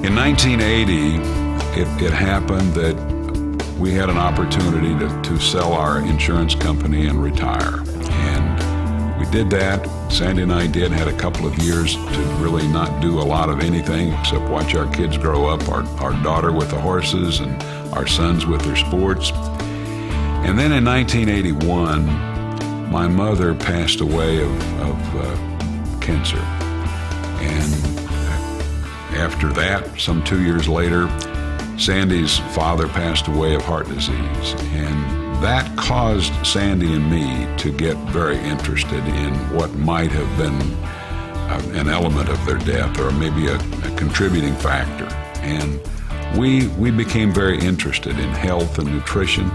In 1980, it happened that we had an opportunity to sell our insurance company and retire. And we did that. Sandy and I had a couple of years to really not do a lot of anything except watch our kids grow up, our daughter with the horses and our sons with their sports. And then in 1981, my mother passed away of cancer. And after that, some 2 years later, Sandy's father passed away of heart disease. And that caused Sandy and me to get very interested in what might have been an element of their death, or maybe a contributing factor. And we became very interested in health and nutrition.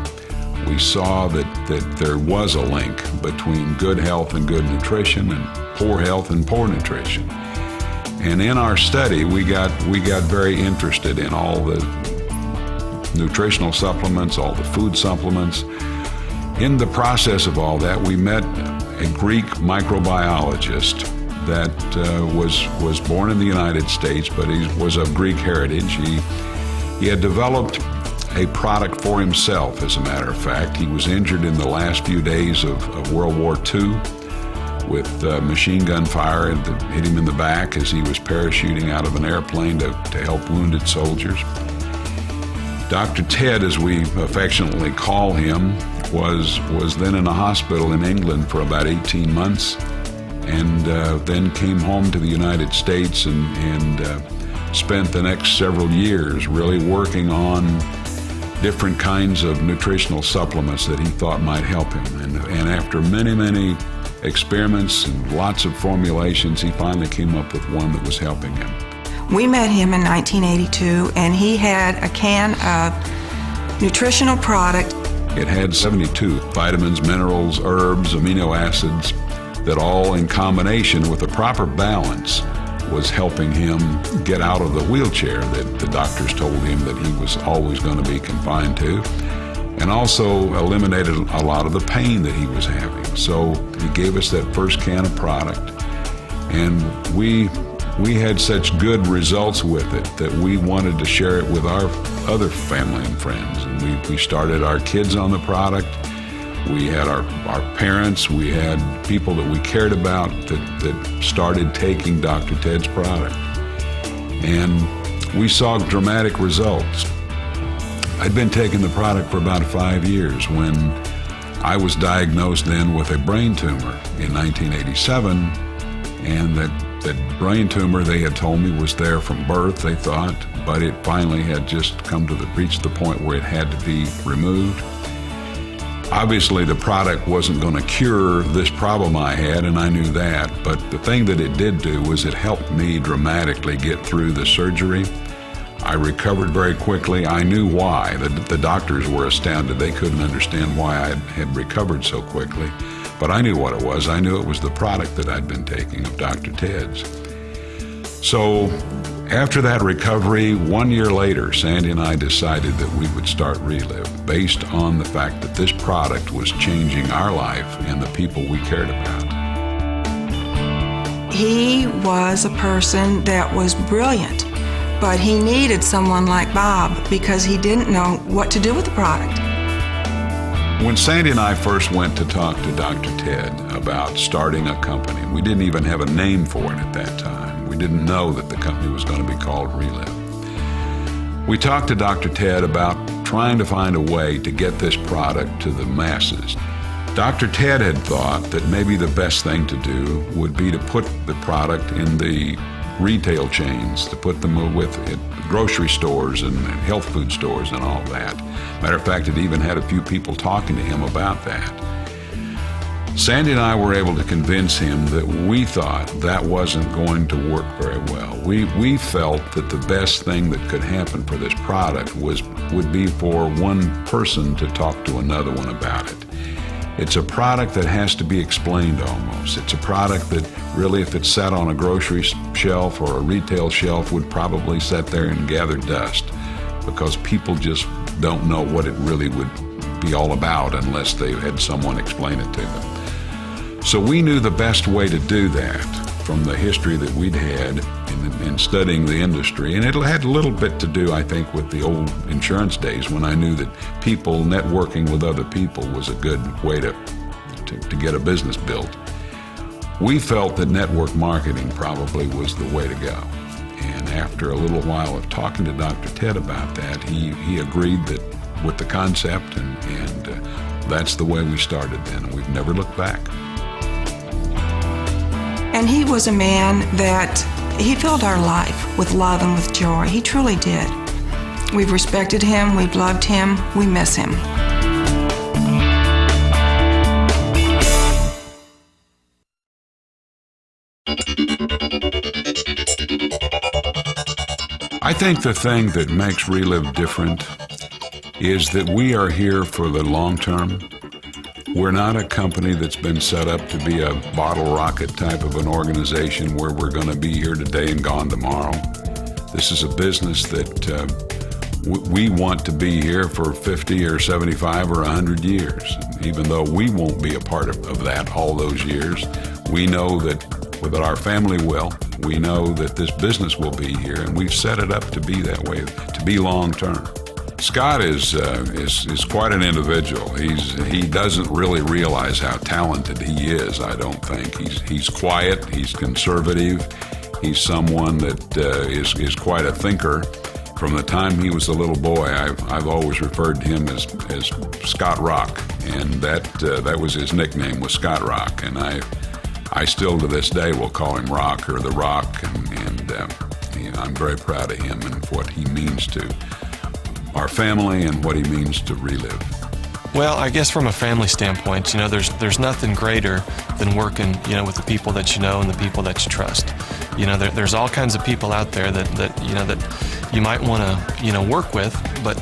We saw that there was a link between good health and good nutrition, and poor health and poor nutrition. And in our study, we got very interested in all the nutritional supplements, all the food supplements. In the process of all that, we met a Greek microbiologist that was born in the United States, but he was of Greek heritage. He had developed a product for himself, as a matter of fact. He was injured in the last few days of World War II with machine gun fire that hit him in the back as he was parachuting out of an airplane to help wounded soldiers. Dr. Ted, as we affectionately call him, was then in a hospital in England for about 18 months, and then came home to the United States and spent the next several years really working on different kinds of nutritional supplements that he thought might help him. And after many experiments and lots of formulations, he finally came up with one that was helping him. We met him in 1982, and he had a can of nutritional product. It had 72 vitamins, minerals, herbs, amino acids that all in combination with a proper balance was helping him get out of the wheelchair that the doctors told him that he was always going to be confined to, and also eliminated a lot of the pain that he was having. So he gave us that first can of product, and we had such good results with it that we wanted to share it with our other family and friends. And we started our kids on the product. We had our parents, we had people that we cared about that started taking Dr. Ted's product. And we saw dramatic results. I'd been taking the product for about 5 years when I was diagnosed then with a brain tumor in 1987, and that brain tumor, they had told me, was there from birth, they thought, but it finally had just reached the point where it had to be removed. Obviously, the product wasn't going to cure this problem I had, and I knew that, but the thing that it did do was it helped me dramatically get through the surgery. I recovered very quickly. I knew why. The doctors were astounded. They couldn't understand why I had recovered so quickly, but I knew what it was. I knew it was the product that I'd been taking of Dr. Ted's. So after that recovery, 1 year later, Sandy and I decided that we would start Reliv based on the fact that this product was changing our life and the people we cared about. He was a person that was brilliant, but he needed someone like Bob because he didn't know what to do with the product. When Sandy and I first went to talk to Dr. Ted about starting a company, we didn't even have a name for it at that time. We didn't know that the company was going to be called Reliv. We talked to Dr. Ted about trying to find a way to get this product to the masses. Dr. Ted had thought that maybe the best thing to do would be to put the product in the retail chains, to put them with grocery stores and health food stores and all that. Matter of fact, it even had a few people talking to him about that. Sandy and I were able to convince him that we thought that wasn't going to work very well. We felt that the best thing that could happen for this product would be for one person to talk to another one about it. It's a product that has to be explained almost. It's a product that really, if it's sat on a grocery shelf or a retail shelf, would probably sit there and gather dust, because people just don't know what it really would be all about unless they had someone explain it to them. So we knew the best way to do that from the history that we'd had in studying the industry, and it had a little bit to do, I think, with the old insurance days when I knew that people networking with other people was a good way to get a business built. We felt that network marketing probably was the way to go. And after a little while of talking to Dr. Ted about that, he agreed that with the concept, and that's the way we started then, and we've never looked back. And he was a man that he filled our life with love and with joy. He truly did. We've respected him, we've loved him, we miss him. I think the thing that makes Reliv different is that we are here for the long term. We're not a company that's been set up to be a bottle rocket type of an organization where we're going to be here today and gone tomorrow. This is a business that we want to be here for 50 or 75 or 100 years. Even though we won't be a part of that all those years, we know that our family will. We know that this business will be here, and we've set it up to be that way, to be long term. Scott is quite an individual. He doesn't really realize how talented he is, I don't think. He's quiet, he's conservative, he's someone that is quite a thinker. From the time he was a little boy, I've always referred to him as Scott Rock, and that was his nickname, was Scott Rock. And I still to this day will call him Rock or the Rock, and I'm very proud of him and what he means to our family and what he means to Reliv. Well, I guess from a family standpoint, there's nothing greater than working, with the people that you know and the people that you trust. There's all kinds of people out there that you might want to, work with, but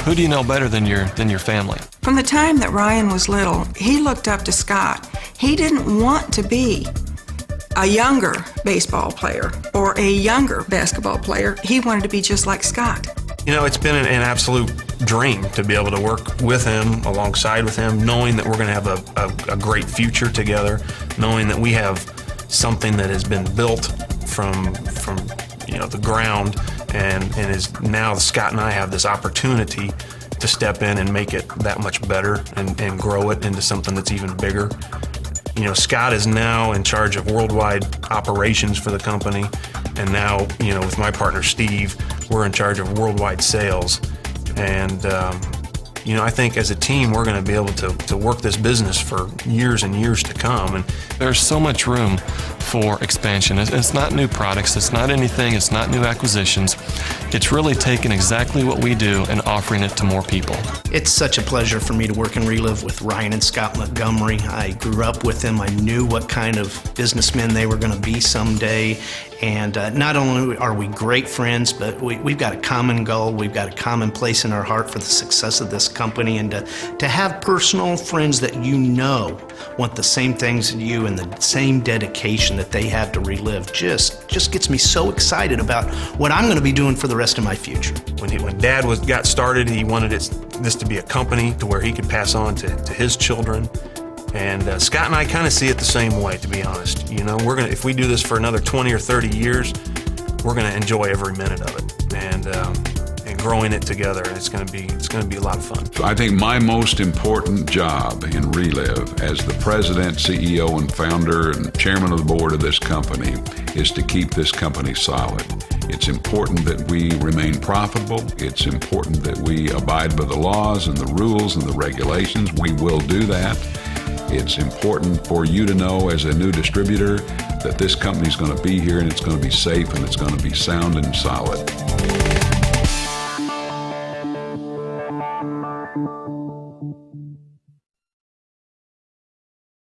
who do you know better than your family? From the time that Ryan was little, he looked up to Scott. He didn't want to be a younger baseball player or a younger basketball player. He wanted to be just like Scott. It's been an absolute dream to be able to work with him, alongside with him, knowing that we're going to have a great future together, knowing that we have something that has been built from the ground, and is now Scott and I have this opportunity to step in and make it that much better and grow it into something that's even bigger. Scott is now in charge of worldwide operations for the company, and now, with my partner Steve, we're in charge of worldwide sales. And, I think as a team, we're going to be able to work this business for years and years to come. And there's so much room for expansion. It's not new products, it's not anything, it's not new acquisitions. It's really taking exactly what we do and offering it to more people. It's such a pleasure for me to work in Reliv with Ryan and Scott Montgomery. I grew up with them. I knew what kind of businessmen they were going to be someday. And not only are we great friends, but we've got a common goal. We've got a common place in our heart for the success of this company. And to have personal friends that want the same things as you and the same dedication that they have to Reliv just gets me so excited about what I'm going to be doing for the rest of my future. When Dad got started, he wanted this to be a company to where he could pass on to his children. And Scott and I kind of see it the same way, to be honest. If we do this for another 20 or 30 years, we're going to enjoy every minute of it, and growing it together. And it's going to be a lot of fun. I think my most important job in Reliv as the president, CEO, and founder and chairman of the board of this company is to keep this company solid. It's important that we remain profitable. It's important that we abide by the laws and the rules and the regulations. We will do that. It's important for you to know as a new distributor that this company is going to be here, and it's going to be safe, and it's going to be sound and solid.